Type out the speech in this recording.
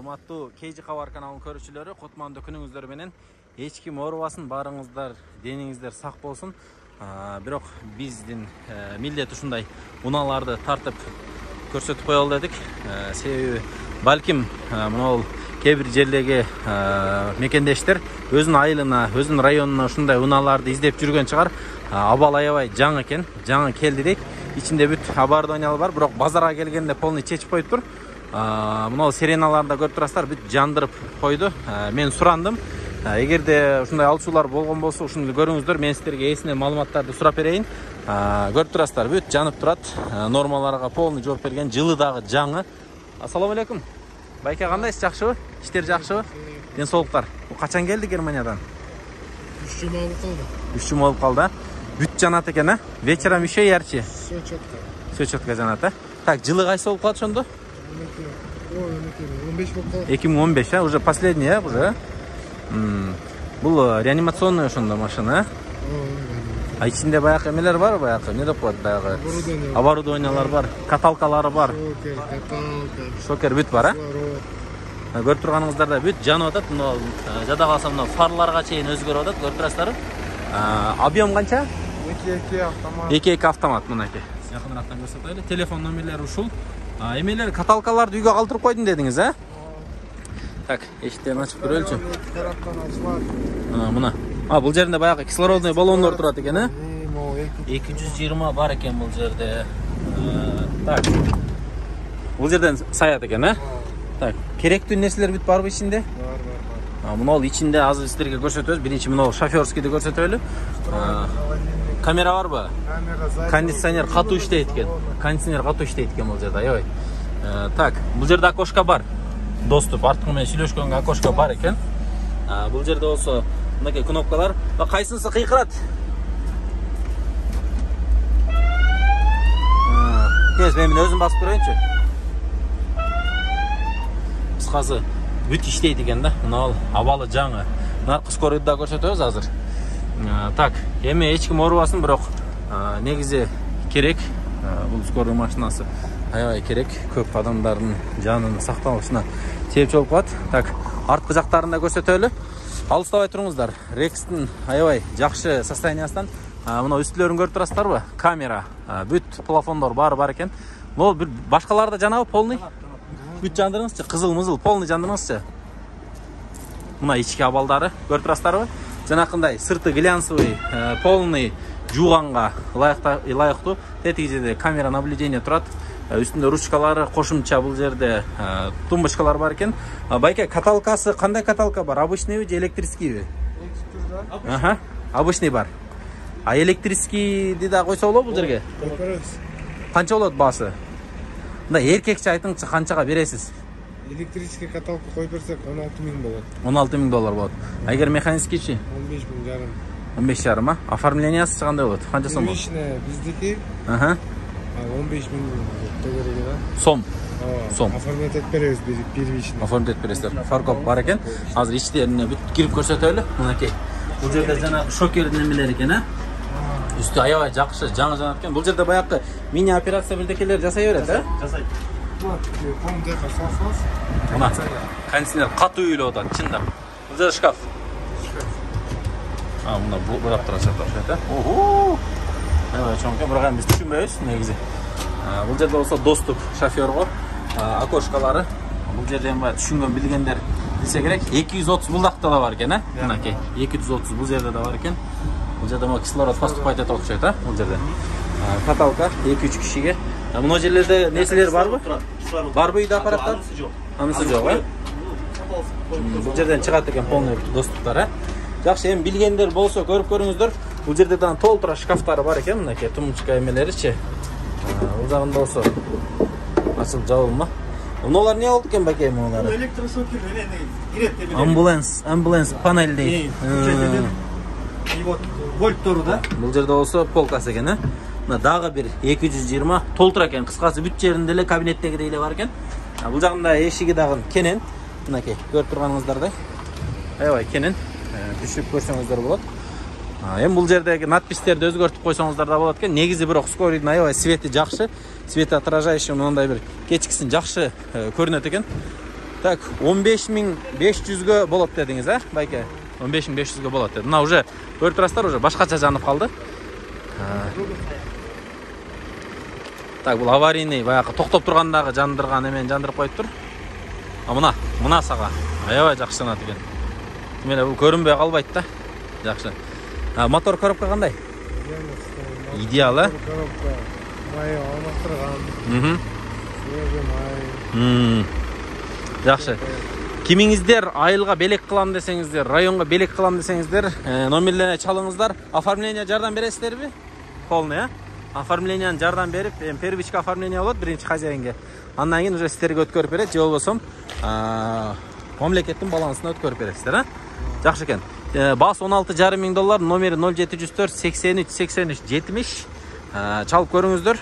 Урматтуу Кейжи Кабар каналынын көрүүчүлөрү, кутмандуу күнүңүздөр менен. Эч ким оорубасын, баарыңыздар денеңиздер сак болсун. Бирок биздин милдет ушундай унааларды тартып көрсөтүп коелу дедик. Себеби балким мынабул кээ бир жерлерге мекендештер өзүнүн айылына, өзүнүн районуна ушундай унааларды издеп жүргөн чыгар. Абал аябай жаңы экен, жаңы келди дейт. Ичинде бүт оборудованиялар бар, бирок базарга келгенде полный чечип коюптур. Мынау сиреналарда көрүп турасыздар, бүт жандырып койду. Мен сурандым. Эгерде ушундай алчулар болгон болсо, ушуну көрүңүздөр. Мен сиздерге эсине маалыматтарды сурап берейин. Көрүп турасыздар, бүт жанып турат. Нормаларга полный жооп берген, жылы дагы жаңы. Ассаламу алейкум. Байке, кандайсыз? Жакшыбы? Иштер жакшыбы? Ден соолуктар. Качан келди Германиядан? 3 жума болуп калды. 3 жума болуп калды. Бүт жанат экен, а? Вечером еще ярче. Всё четко. Всё четко жанат, а? Так, жылы кайсы болуп калат ошондо? 15 болуп калды. 2015, уже последний, уже. Бул реанимационный ошондо машина, а ичинде баягы эмелер бар, баягы эмне деп коет, баягы оборудованиялар бар, каталкалары бар. Шокер бүт бар, а? Көрүп турганыңыздарда бүт жанып атат. Мына жада калса мына фарларга чейин өзгөрүп атат, көрүп турасыздар. Объем канча? 2 автомат. 2 автомат мынакей. Якынырактан көрсөтөлү. Телефон номерлери ушул. Эмелер каталкаларды үйгө калтырып койдум дедиңиз, а? Так, эшиктерин ачып көрөлүчү. Мына. Бул жеринде баягы кислородный баллондор турат экен, а? 220 бар экен бул жерде. Так. Бул жерден саят экен, а? Так, керектүү нерселер бүт барбы ичинде? Бар. Мына ал ичинде азыр сиздерге көрсөтөбүз. Биринчи мына шофёрскийди көрсөтөлү. Камера барбы? Камера. Кондиционер катуу иштейт экен. Кондиционер катуу иштейт экен бул жерде, аябай. Так, бул жерде окошко бар. Доступ, арткы менен сүйлөшкөнгө окошко бар экен. Бул жерде болсо мынакей кнопкалар. Кайсынысы кыйкырат? Кез, мен өзүм басып көрөйүнчү. Кыскасы бүт иштейт экен да. Мына абалы жаңы. Наркы скорыйды да көрсөтөбүз азыр. Так, эми эч ким оорубасын, бирок негизи керек. Бул скорый машинасы аябай керек. Көп адамдардын жанын сакталышына себепчи болуп калат. Так, арткы жактарын да көрсөтөлү. Алыстабай туруңуздар. Рекстин аябай жакшы состояниясынан. Мына үстүлөрүн көрүп турасыздарбы? Камера, бүт плафондор бар экен. Могу бир башкаларды жанабы полный? Бүт жандырыңызчы, кызыл-мызыл полный жандырыңызчы. Мына ички абалдары көрүп турасыздарбы? Жанакындай сырты глянцевый, полный жууганга ылайыктуу. Тетиги жерде камера наблюдение турат. Үстүндө ручкалары, кошумча бул жерде тумбочкалар бар экен. Байке, каталкасы кандай каталка бар? Обычныйбы же электрическийби? Аха, обычный бар. А электрическийди да койсо болобу бул жерге? Канча болот баасы? Мындай эркекче айтыңызчы, канчага бересиз? Электрический каталка коюп берсек 16 000 болот. 16 000 доллар болот. А эгер механическийчи? 15 500. 15 жарым, а? Оформлениясы кандай болот? Канча сом болот? Биздики 15 000 төгөрөгө да. Сом. Оформлять этип беребиз первично. Оформлять этип бересиздер. Фаркоп бар экен. Азыр ичтерине бүт кирип көрсөтөлү. Мынакей. Бул жерде жана шокердин эмелери экен, а? Үстү аябай жакшы, жаңы жанат экен. Бул жерде баягы мини операция бирдекелер жасай берет, а? Жасайт. Помдер салсаңыз. Мына кондиционер катуу үйлөп атат, чындап. Бул жерде шкаф. Мына бул жактан чатат, а? Ого! Аябай чоң экен, бирок биз түшүнбөйбүз негизи. Бул жерде болсо доступ шофёрго, окошкалары. Бул жерде эми түшүнгөн билгендер билсе керек. 230 булдакта да бар экен, а? Мынакей 230 бул жерде да бар экен. Бул жерде кислород поступать этип окшойт, а? Бул жерде. Каталка 2-3 кишиге. Мына жерлерде нерселер барбы? Барбы үйдө аппараттар? Анысы жок, а? Бул жерден чыгат экен полный доступтар, а? Жакшы, эми билгендер болсо көрүп көрүңүздөр. Бул жерде дагы толтура шкафтары бар экен, мынакей тумчка эмелеричи. Бул жагында болсо ачылып жабылма. Мыналар эмне болду экен бакей мыналар? Электрошокер кирет деп. Амбуланс панель дейт. И вот вольттору да. Бул жерде болсо полкасы экен, а? Мына дагы бир 220 толтура экен. Кыскасы бүт жеринде эле кабинеттегидей эле бар экен. Бул жагында эшиги дагы кенен. Мынакей көрүп турганыңыздардай. Аябай кенен. Түшүп көрсөңүздөр болот. Эми бул жердеги надпистерди өзгөртүп койсоңуздар да болот экен. Негизи бирок скорыйдын аябай свети жакшы. Светоотражающий мындай бир кечкисин жакшы көрүнөт экен. Так, 15.500-ге болот дедиңиз, а, байке? 15.500-ге болот деді. Мына уже көріп тұрасыздар, уже башқаша жанып қалды. Так, бұл аварийный, баяғы тоқтап тұрғандағы жандырған емен жандырып қойып тұр. Мына саға. Аябай жақсы жанады екен. Демеле бұл көрінбей қалбайды да. Жақсы. Мотор коробка қандай? Идеал, а? Коробка майы алмастырған. Май. Жақсы. Кимиңиздер айылға белек қылам десеңіздер, районға белек қылам десеңіздер, номерлеріне чалыңыздар. Оформление жардам бересіздер бе? Полный, а? Оформленияны жардам беріп, первичка оформление болады бірінші хозяинге. Андан кейін уже сіздерге өткөріп береді, же болбосом мемлекеттің балансына өткөріп бересіздер, а? Жақсы екен. Бас 16,5 мың доллар, номері 0704 83 83 70. Чалып көріңіздер.